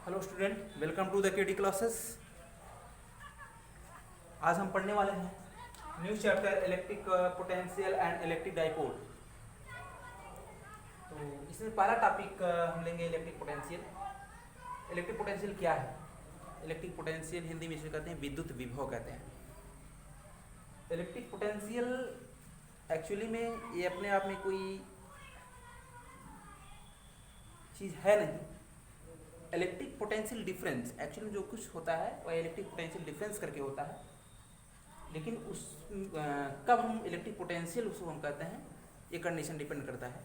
Hello student, welcome to the KT classes. आज हम पढ़ने वाले हैं new chapter electric potential and electric dipole. तो इसमें पहला टॉपिक हम लेंगे इलेक्ट्रिक पोटेंशियल। इलेक्ट्रिक पोटेंशियल क्या है? इलेक्ट्रिक पोटेंशियल हिंदी में इसे कहते हैं विद्युत विभव कहते हैं। इलेक्ट्रिक पोटेंशियल एक्चुअली में ये अपने आप में कोई चीज़ है नहीं। इलेक्ट्रिक पोटेंशियल डिफरेंस एक्चुअली जो कुछ होता है वह इलेक्ट्रिक पोटेंशियल डिफरेंस करके होता है, लेकिन उस कब हम इलेक्ट्रिक पोटेंशियल उसको हम कहते हैं ये कंडीशन डिपेंड करता है।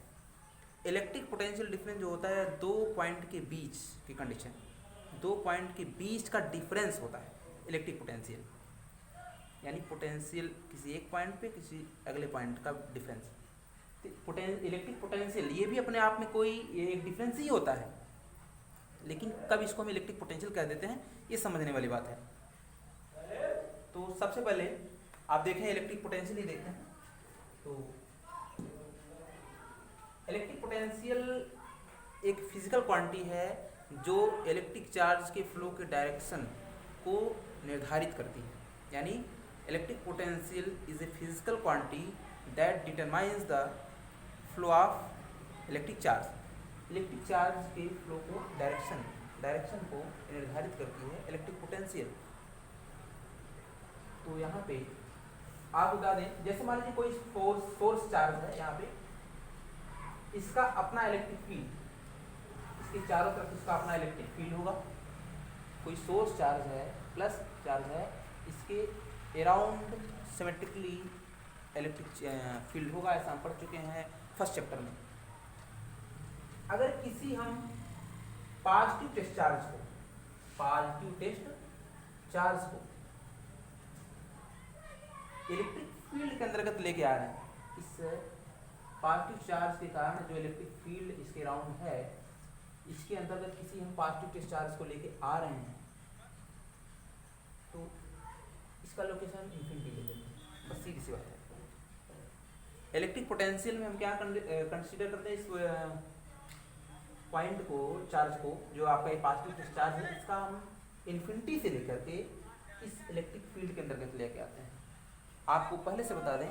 इलेक्ट्रिक पोटेंशियल डिफरेंस जो होता है दो पॉइंट के बीच की कंडीशन, दो पॉइंट के बीच का डिफरेंस होता है इलेक्ट्रिक पोटेंशियल, यानी पोटेंशियल किसी एक पॉइंट पे किसी अगले पॉइंट का डिफरेंस। तो इलेक्ट्रिक पोटेंशियल ये भी अपने आप में कोई एक डिफरेंस ही होता है, लेकिन कब इसको हम इलेक्ट्रिक पोटेंशियल कह देते हैं ये समझने वाली बात है। तो सबसे पहले आप देखें इलेक्ट्रिक पोटेंशियल ही देखते हैं। तो इलेक्ट्रिक पोटेंशियल एक फिजिकल क्वांटिटी है जो इलेक्ट्रिक चार्ज के फ्लो के डायरेक्शन को निर्धारित करती है। यानी electric potential is a physical quantity that determines the flow of electric charge. Electric charge के फ्लो को डायरेक्शन को निर्धारित करती है इलेक्ट्रिक पोटेंशियल। तो यहाँ पे आप बता दें, जैसे मान लीजिए कोई फोर्स चार्ज है, यहाँ पे इसका अपना इलेक्ट्रिक फील्ड, इसके चारों तरफ इसका अपना इलेक्ट्रिक फील्ड होगा। कोई सोर्स चार्ज है, प्लस चार्ज है, इसके अराउंड सिमेट्रिकली इलेक्ट्रिक फील्ड होगा। ऐसा हम पढ़ चुके हैं फर्स्ट चैप्टर में। अगर किसी हम पॉजिटिव टेस्ट चार्ज को इलेक्ट्रिक फील्ड के अंतर्गत लेके आ रहे हैं, इस पॉजिटिव चार्ज के कारण जो इलेक्ट्रिक फील्ड इसके राउंड है, इसके अंतर्गत किसी हम पॉजिटिव टेस्ट चार्ज को लेके आ रहे हैं, तो इसका लोकेशन इन्फिनिटी ले लेते हैं। बस सीधी सी बात है। इलेक्ट्रिक पोटेंशियल में हम क्या कंसीडर करते हैं, इस पॉइंट को, चार्ज को, जो आपका पॉजिटिव चार्ज है, इसका हम इन्फिनिटी से लेकर के इस इलेक्ट्रिक फील्ड के अंतर्गत लेके आते हैं। आपको पहले से बता दें,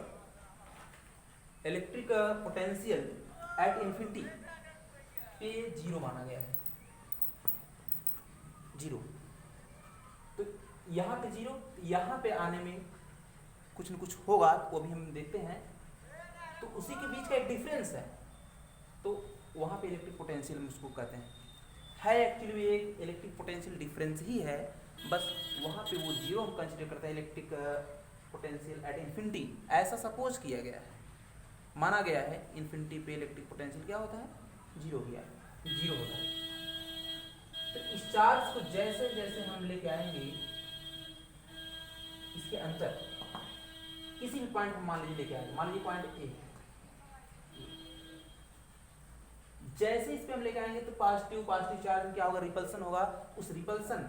इलेक्ट्रिक पोटेंशियल एट इन्फिनिटी पे जीरो माना गया है, जीरो। तो यहाँ पे जीरो, यहाँ पे आने में कुछ न कुछ होगा, वो भी हम देखते हैं। तो उसी के बीच का एक डिफरेंस है, तो वहाँ पे इलेक्ट्रिक पोटेंशियल उसको कहते हैं। है एक्चुअली एक इलेक्ट्रिक पोटेंशियल डिफरेंस ही है, बस वहाँ पे वो जीरो हम कंसिडर करते हैं इलेक्ट्रिक पोटेंशियल एट इन्फिनिटी। ऐसा सपोज किया गया है, माना गया है इन्फिनिटी पे इलेक्ट्रिक पोटेंशियल क्या होता है, जीरो होता है। तो इस चार्ज को जैसे जैसे हम लेके आएंगे इसके अंदर किसी भी पॉइंट हम मान लीजिए लेके आएंगे, मान लीजिए पॉइंट ए, जैसे इस पे हम लेके आएंगे तो पॉजिटिव चार्ज में क्या होगा, रिपल्सन होगा। उस रिपल्सन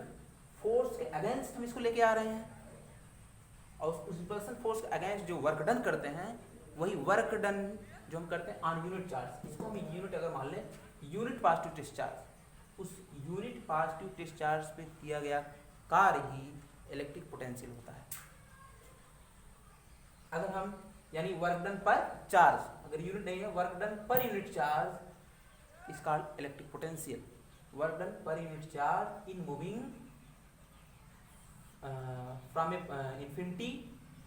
फोर्स के अगेंस्ट हम इसको लेके आ रहे हैं, और उस रिपल्सन फोर्स के अगेंस्ट जो वर्क डन करते हैं, वही वर्क डन जो हम करते हैं ऑन यूनिट चार्ज, इसको हम यूनिट अगर मान लें, यूनिट पॉजिटिव टेस्ट चार्ज, उस यूनिट पॉजिटिव टेस्ट चार्ज पे किया गया कार्य ही इलेक्ट्रिक पोटेंशियल होता है। अगर हम यानी वर्क डन पर चार्ज, अगर यूनिट नहीं है, work done per unit charge is called electric potential. Work done per unit charge in moving from infinity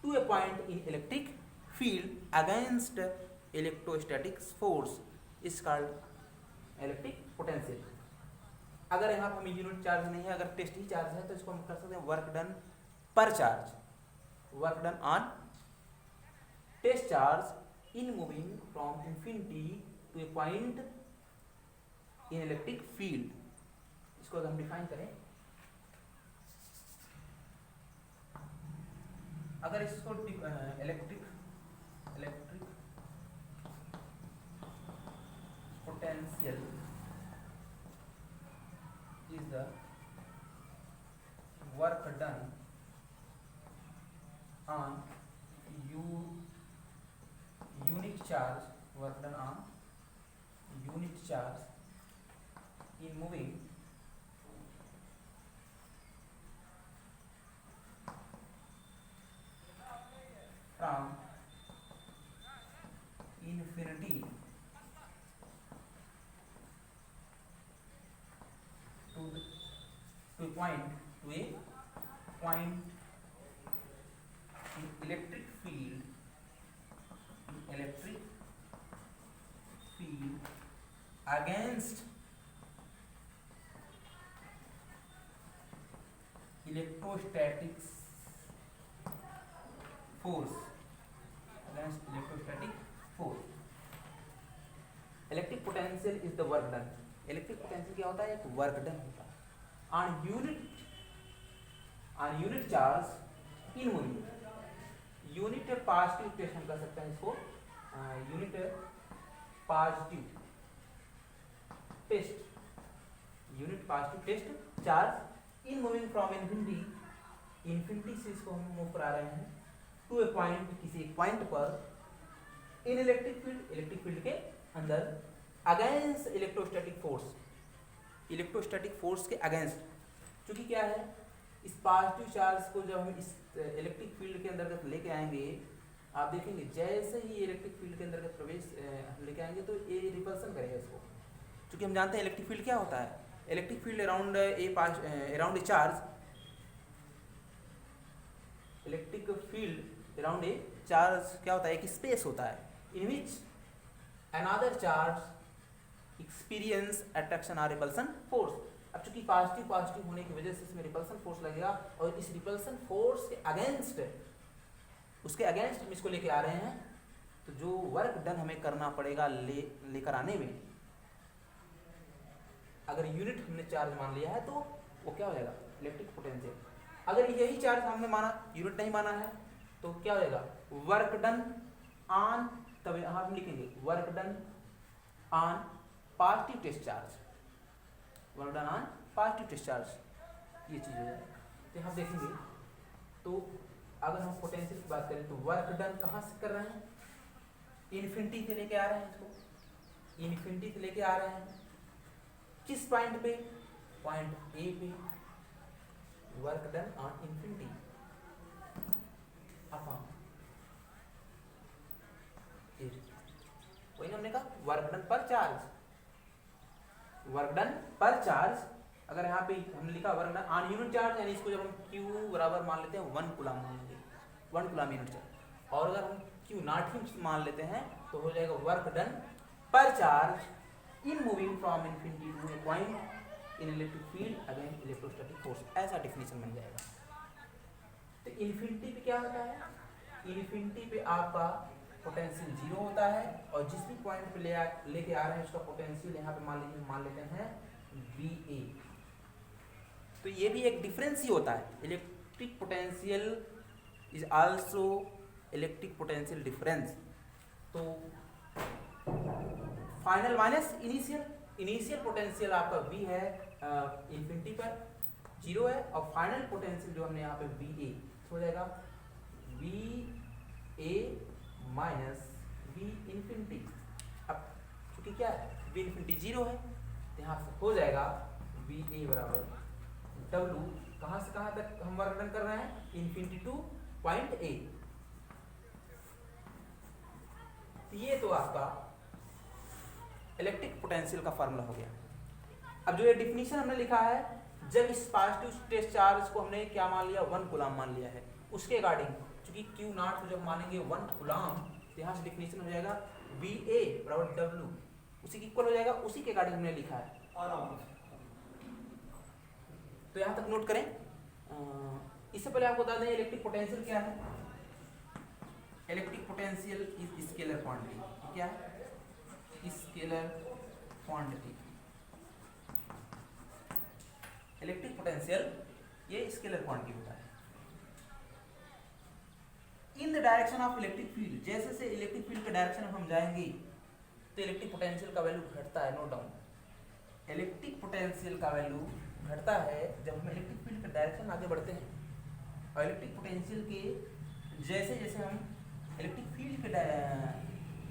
to a point in electric field against electrostatic force is called electric potential. अगर यहाँ पर हमें unit charge नहीं है, अगर test ही charge है, तो इसको हम कर सकते हैं वर्क डन पर charge, work done on test charge in moving from infinity to a point in electric field. इसको अगर हम डिफाइन करें, अगर इसको electric potential is the work done on unit charge, work done on unit charge in moving point in electric field against electrostatic force. Electric potential is the work done. Electric potential क्या होता है? एक work done होता है on unit charge in moving. Unit positive test हम कर सकते हैं इसको. Unit positive test charge in moving from infinity से इसको हम मूव करा रहे हैं टू ए पॉइंट, किसी एक पॉइंट पर इन इलेक्ट्रिक फील्ड के अंदर अगेंस्ट इलेक्ट्रोस्टैटिक फोर्स के अगेंस्ट. क्योंकि क्या है, इस पॉजिटिव चार्ज को जब हम इस इलेक्ट्रिक फील्ड के अंतर्गत लेके आएंगे, आप देखेंगे जैसे ही इलेक्ट्रिक फील्ड के अंतर्गत प्रवेश लेके आएंगे तो ये रिपल्सन करेगा इसको. क्योंकि हम जानते हैं इलेक्ट्रिक फील्ड क्या होता है. Electric field around a charge, electric field around a charge क्या होता है? एक स्पेस होता है इन विच अनदर चार्ज एक्सपीरियंस अट्रैक्शन और रिपल्सन फोर्स. अब चूंकि पॉजिटिव होने की वजह से इसमें रिपल्सन फोर्स लगेगा और इस रिपल्सन फोर्स के अगेंस्ट हम इसको लेके आ रहे हैं. तो जो वर्क डन हमें करना पड़ेगा लेकर आने में, अगर यूनिट हमने चार्ज मान लिया है तो वो क्या हो जाएगा? Electric potential. अगर यही चार्ज हमने माना, यूनिट नहीं माना है, तो क्या हो जाएगा? वर्क डन ऑन, तब यहां हम लिखेंगे work done on positive test charge. Work done on positive test charge, ये चीज हो जाएगी. तो यहाँ देखेंगे तो अगर हम पोटेंशियल की बात करें तो वर्क डन कहाँ से कर रहे हैं? इन्फिनिटी से लेके आ रहे हैं इसको. इन्फिनिटी से लेके आ रहे हैं किस पॉइंट पे? पॉइंट ए पे. Work done on infinity upon, वही हमने कहा वर्क डन पर चार्ज. अगर यहाँ पे हमने लिखा work done on unit charge, यानी इसको जब हम Q बराबर मान लेते हैं 1 कूलम मान लेंगे, 1 कूलम यूनिट चार्ज. और अगर हम Q नॉट ही मान लेते हैं तो हो जाएगा वर्क डन पर charge in moving from infinity to a point in electric field against electrostatic force. ऐसा डेफिनेशन बन जाएगा. तो इन्फिनिटी पे क्या होता है? इन्फिनिटी पे आपका पोटेंशियल 0 होता है और जिस भी पॉइंट पे लेके आ रहे हैं उसका पोटेंशियल यहाँ पे मान लेते हैं VA. तो ये भी एक डिफरेंस ही होता है. Electric potential is also electric potential difference. तो फाइनल माइनस इनिशियल पोटेंशियल आपका V है इन्फिनिटी पर 0 है, और फाइनल पोटेंशियल जो हमने यहाँ पे VA हो जाएगा VA माइनस V इन्फिनिटी. अब क्योंकि क्या है, V इन्फिनिटी 0 है तो यहाँ से हो जाएगा VA बराबर W. कहाँ से कहाँ तक हम वर्क डन कर रहे हैं? Infinity two point A. ये तो आपका इलेक्ट्रिक पोटेंशियल का फॉर्मूला हो गया. अब जो ये डिफिनीशन हमने लिखा है, जब इस पॉजिटिव टेस्ट चार्ज को हमने क्या मान लिया? 1 कूलम मान लिया है. उसके अकॉर्डिंग क्योंकि Q नॉट को जब मानेंगे 1 कूलम, तो यहाँ से डिफिनीशन हो जाएगा VA बराबर W, उसी की इक्वल हो जाएगा. उसी के अकॉर्डिंग हमने लिखा है. तो यहाँ तक नोट करें. इससे पहले आपको बता दें इलेक्ट्रिक पोटेंशियल क्या है. Electric potential is scalar quantity. क्या है? Scalar quantity. इलेक्ट्रिक पोटेंशियल ये स्केलर क्वांटिटी होता है. In the direction of electric field, जैसे से इलेक्ट्रिक फील्ड के डायरेक्शन में हम जाएंगे तो इलेक्ट्रिक पोटेंशियल का वैल्यू घटता है. नोट डाउन, इलेक्ट्रिक पोटेंशियल का वैल्यू घटता है जब हम इलेक्ट्रिक फील्ड के डायरेक्शन में आगे बढ़ते हैं. और इलेक्ट्रिक पोटेंशियल के जैसे जैसे हम इलेक्ट्रिक फील्ड के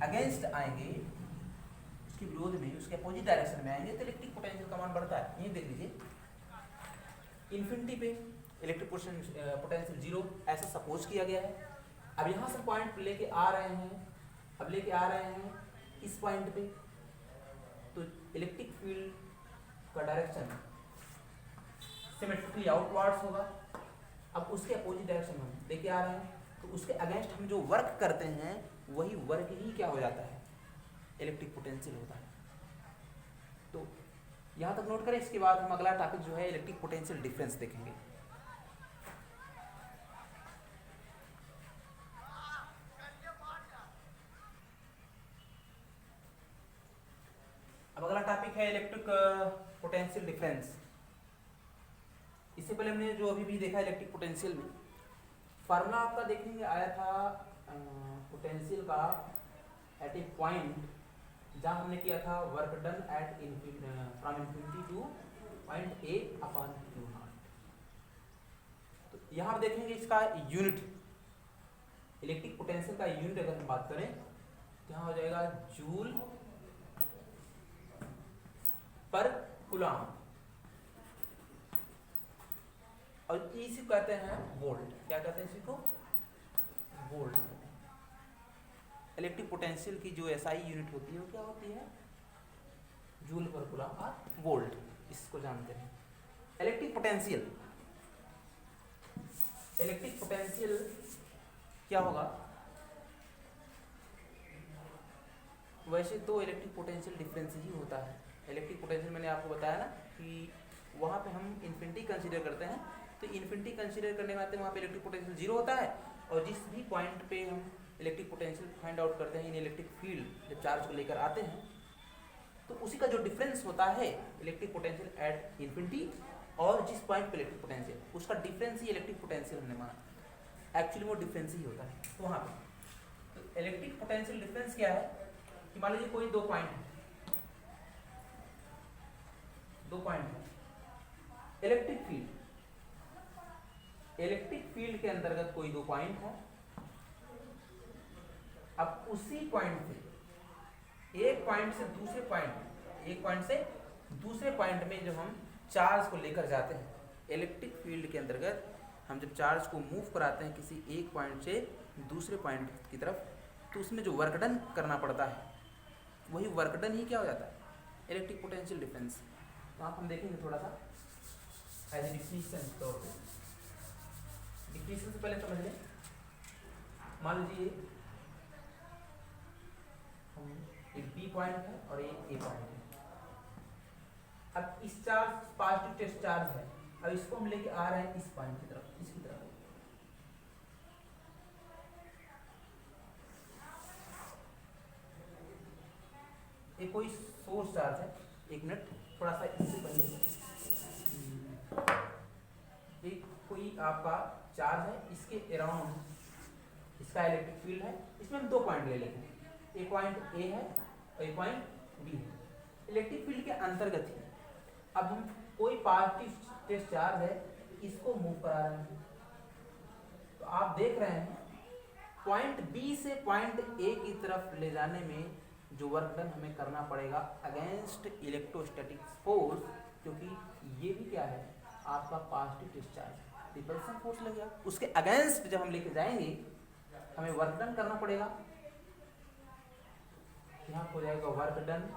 अगेंस्ट आएंगे, उसके विरोध में, उसके अपोजिट डायरेक्शन में आएंगे, तो इलेक्ट्रिक पोटेंशियल का मान बढ़ता है. ये देख लीजिए, इन्फिनिटी पे इलेक्ट्रिक पोटेंशियल 0 ऐसा सपोज किया गया है. अब यहाँ से पॉइंट लेके आ रहे हैं, इस पॉइंट पे, तो इलेक्ट्रिक फील्ड का डायरेक्शन सिमेट्रिकली आउटवर्ड्स होगा. अब उसके अपोजिट डायरेक्शन हम लेके आ रहे हैं, तो उसके अगेंस्ट हम जो वर्क करते हैं वही वर्क ही क्या हो जाता है, इलेक्ट्रिक पोटेंशियल होता है। तो यहाँ तक नोट करें, इसके बाद हम अगला टॉपिक जो है इलेक्ट्रिक पोटेंशियल डिफरेंस देखेंगे। अब अगला टॉपिक है इलेक्ट्रिक पोटेंशियल डिफरेंस। इससे पहले हमने जो अभी भी देखा इलेक्ट्रिक पोटेंशियल में, फार्मूला आपका देखेंगे आया था पोटेंशियल का एट ए पॉइंट जहाँ हमने किया था work done at from infinity two point A upon Q not. तो यहाँ आप देखेंगे इसका यूनिट, इलेक्ट्रिक पोटेंशियल का यूनिट अगर हम बात करें तो यहाँ हो जाएगा जूल पर कूलम, और इसी कहते हैं वोल्ट। क्या कहते हैं इसी को, वोल्ट। इलेक्ट्रिक पोटेंशियल की जो एसआई यूनिट होती है वो क्या होती है, जूल पर कूलम और वोल्ट, इसको जानते हैं। इलेक्ट्रिक पोटेंशियल, इलेक्ट्रिक पोटेंशियल क्या होगा, वैसे तो इलेक्ट्रिक पोटेंशियल डिफरेंस ही होता है। इलेक्ट्रिक पोटेंशियल मैंने आपको बताया ना कि वहाँ पे हम इन्फिनिटी कंसीडर करते हैं, तो इन्फिनिटी कंसीडर करने में आते हैं वहाँ पे इलेक्ट्रिक पोटेंशियल जीरो होता है, और जिस भी पॉइंट पे हम इलेक्ट्रिक पोटेंशियल फाइंड आउट करते हैं इन इलेक्ट्रिक फील्ड जब चार्ज को लेकर आते हैं, तो उसी का जो डिफरेंस होता है इलेक्ट्रिक पोटेंशियल एट इन्फिनिटी और जिस पॉइंट पे इलेक्ट्रिक पोटेंशियल, उसका डिफरेंस ही इलेक्ट्रिक पोटेंशियल हमने माना। एक्चुअली वो डिफरेंस ही होता है। तो वहाँ पे तो इलेक्ट्रिक पोटेंशियल डिफरेंस क्या है कि मान लीजिए कोई दो पॉइंट है, दो पॉइंट है, इलेक्ट्रिक फील्ड, इलेक्ट्रिक फील्ड के अंतर्गत कोई दो पॉइंट है। अब उसी पॉइंट से एक पॉइंट से दूसरे पॉइंट, एक पॉइंट से दूसरे पॉइंट में जब हम चार्ज को लेकर जाते हैं, इलेक्ट्रिक फील्ड के अंतर्गत हम जब चार्ज को मूव कराते हैं किसी एक पॉइंट से दूसरे पॉइंट की तरफ, तो उसमें जो वर्क डन करना पड़ता है वही वर्क डन ही क्या हो जाता है, इलेक्ट्रिक पोटेंशियल डिफरेंस। तो आप हम देखेंगे थोड़ा सा एज ए डिफिनीशन तौर पे। डिफिनीशन से पहले समझ लें, मान लीजिए एक बी पॉइंट है और एक ए पॉइंट है। अब इस चार्ज पॉजिटिव टेस्ट चार्ज है, अब इसको हम लेके आ रहे हैं इस पॉइंट की तरफ, इसकी तरफ। एक कोई सोर्स चार्ज है, एक मिनट थोड़ा सा इससे पहले, एक कोई आपका चार्ज है, इसके अराउंड इसका इलेक्ट्रिक फील्ड है, इसमें हम दो पॉइंट ले लेंगे, एक पॉइंट ए है और एक पॉइंट बी है, इलेक्ट्रिक फील्ड के अंतर्गत ही। अब हम कोई पॉजिटिव टेस्ट चार्ज है, इसको मूव करा रहे हैं, तो आप देख रहे हैं पॉइंट बी से पॉइंट ए की तरफ ले जाने में जो वर्क डन हमें करना पड़ेगा अगेंस्ट इलेक्ट्रोस्टैटिक फोर्स, क्योंकि ये भी क्या है आपका पॉजिटिव डिस्चार्ज, रिपल्सन फोर्स लग गया, उसके अगेंस्ट जब हम लेके जाएंगे हमें वर्क डन करना पड़ेगा। यहाँ हो जाएगा work done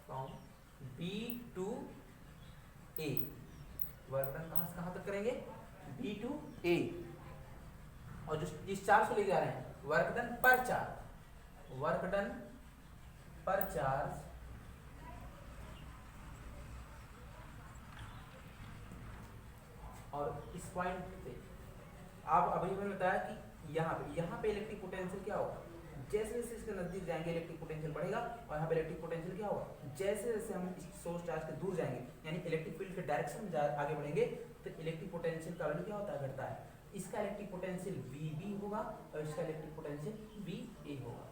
from B to A. Work done कहाँ से कहाँ तक करेंगे, बी टू ए, और जो जिस चार्ज को ले जा रहे हैं वर्क डन पर चार्ज, वर्क डन पर चार्ज और इस पॉइंट पे आप अभी मैंने बताया कि यहाँ पे इलेक्ट्रिक पोटेंशियल क्या होगा, जैसे जैसे इसके नजदीक जाएंगे इलेक्ट्रिक पोटेंशियल बढ़ेगा, और यहाँ पे इलेक्ट्रिक पोटेंशियल क्या होगा, जैसे जैसे हम इस सोर्स चार्ज के दूर जाएंगे यानी इलेक्ट्रिक फील्ड के डायरेक्शन में आगे बढ़ेंगे, तो इलेक्ट्रिक पोटेंशियल का वैल्यू क्या होता है, घटता है। इसका इलेक्ट्रिक पोटेंशियल बी होगा और इसका इलेक्ट्रिक पोटेंशियल बी ए होगा।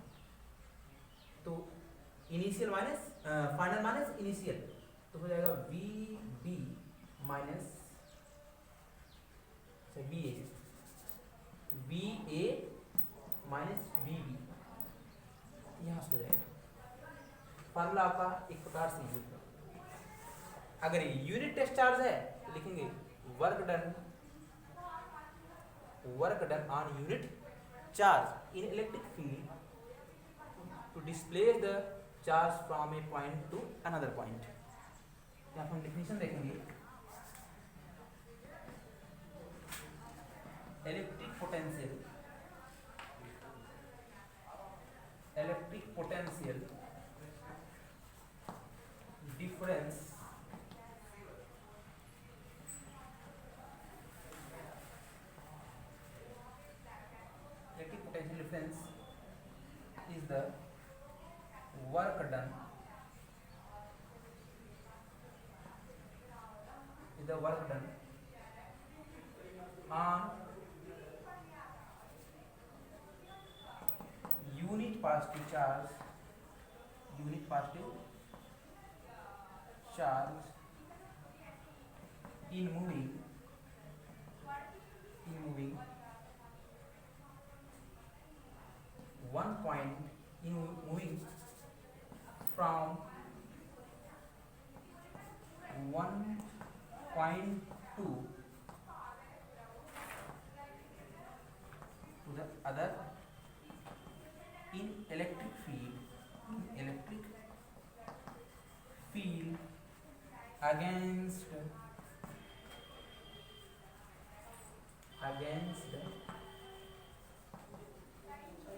तो initial minus final minus initial, तो हो जाएगा V B minus B A minus B B, यहाँ से हो जाएगा। फार्मूला आपका एक प्रकार से यूज कर, अगर यूनिट टेस्ट चार्ज है तो लिखेंगे work done on unit charge in electric field to displace the charge from a point to another point. यहाँ हम डिफिनेशन देखेंगे, electric potential difference is the work done on unit positive charge in moving one point in moving from one point to the other in electric field against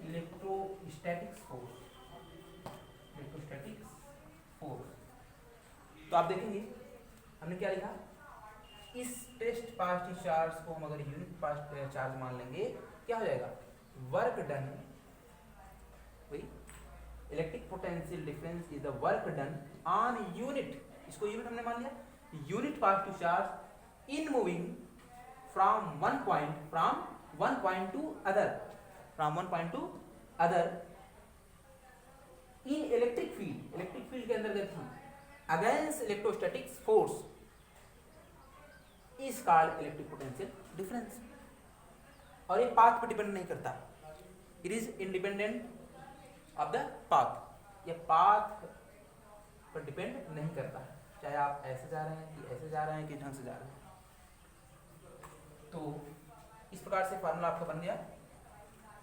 electrostatics force. तो आप देखेंगे हमने क्या लिखा, इस टेस्ट पास्ट चार्ज को हम अगर यूनिट पास्ट चार्ज मान लेंगे क्या हो जाएगा, वर्क डन, वही electric potential difference is the work done on unit, इसको यूनिट हमने मान लिया, unit past charge in moving from one point to other in electric field के अंतर्गत ही against electrostatics force is called electric potential difference. और ये path पर डिपेंड नहीं करता, it is independent of the path, ये पाथ पर डिपेंड नहीं करता, चाहे आप ऐसे जा रहे हैं कि ऐसे जा रहे हैं कि ढंग से जा रहे हैं। तो इस प्रकार से फार्मूला आपका बन गया।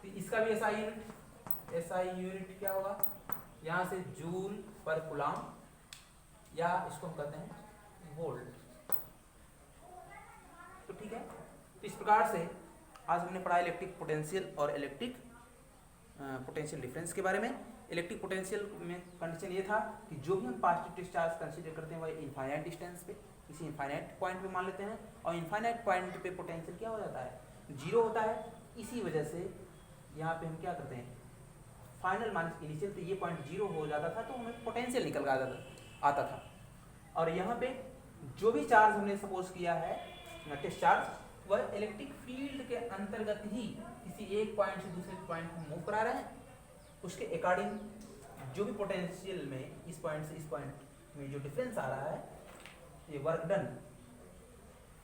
तो इसका भी एसआई यूनिट क्या होगा, यहाँ से जूल पर कूलम, या इसको हम कहते हैं वोल्ट। तो ठीक है, तो इस प्रकार से आज हमने पढ़ा इलेक्ट्रिक पोटेंशियल और इलेक्ट्रिक पोटेंशियल डिफरेंस के बारे में। इलेक्ट्रिक पोटेंशियल में कंडीशन ये था कि जो भी हम पॉजिटिव डिस्चार्ज कंसीडर करते हैं वह इनफाइनाइट डिस्टेंस पे, किसी इनफाइनाइट पॉइंट पे मान लेते हैं, और इनफाइनाइट पॉइंट पे पोटेंशियल क्या हो जाता है, जीरो होता है। इसी वजह से यहाँ पे हम क्या करते हैं, फाइनल माइनस इनिशियल, तो ये पॉइंट जीरो हो जाता था तो हमें पोटेंशियल निकल आता था। और यहाँ पे जो भी चार्ज हमने सपोज किया है टेस्ट चार्ज, वह इलेक्ट्रिक फील्ड के अंतर्गत ही किसी एक पॉइंट से दूसरे पॉइंट को मूव करा रहे हैं, उसके अकॉर्डिंग जो भी पोटेंशियल में इस पॉइंट से इस पॉइंट में जो डिफरेंस आ रहा है, ये वर्क डन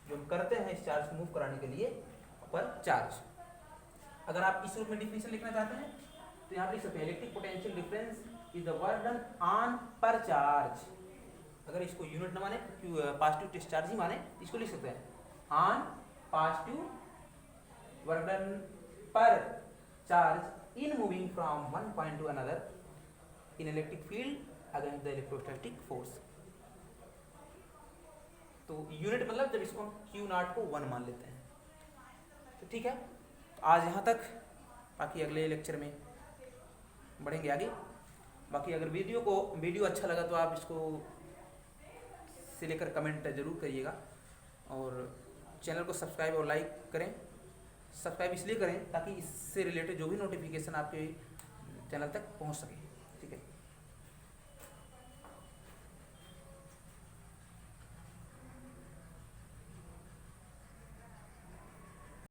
जो हम करते हैं इस चार्ज को मूव कराने के लिए पर चार्ज। अगर आप इस रूप में डिफिनेशन लिखना चाहते हैं तो यहाँ पर लिख सकते हैं, electric potential difference is the work done on पर चार्ज। अगर इसको यूनिट न माने, पॉजिटिव डिस्चार्ज ही माने, इसको लिख सकते हैं ऑन पॉजिटिव वर्क डन पर charge in moving from one point to another in electric field against the electrostatic force. तो यूनिट मतलब जब इसको हम क्यू नॉट को 1 मान लेते हैं। तो ठीक है, तो आज यहाँ तक, बाकी अगले लेक्चर में बढ़ेंगे आगे। बाकी अगर वीडियो अच्छा लगा तो आप इसको से लेकर कमेंट जरूर करिएगा, और चैनल को सब्सक्राइब और लाइक करें। सब्सक्राइब इसलिए करें ताकि इससे रिलेटेड जो भी नोटिफिकेशन आपके चैनल तक पहुंच सके।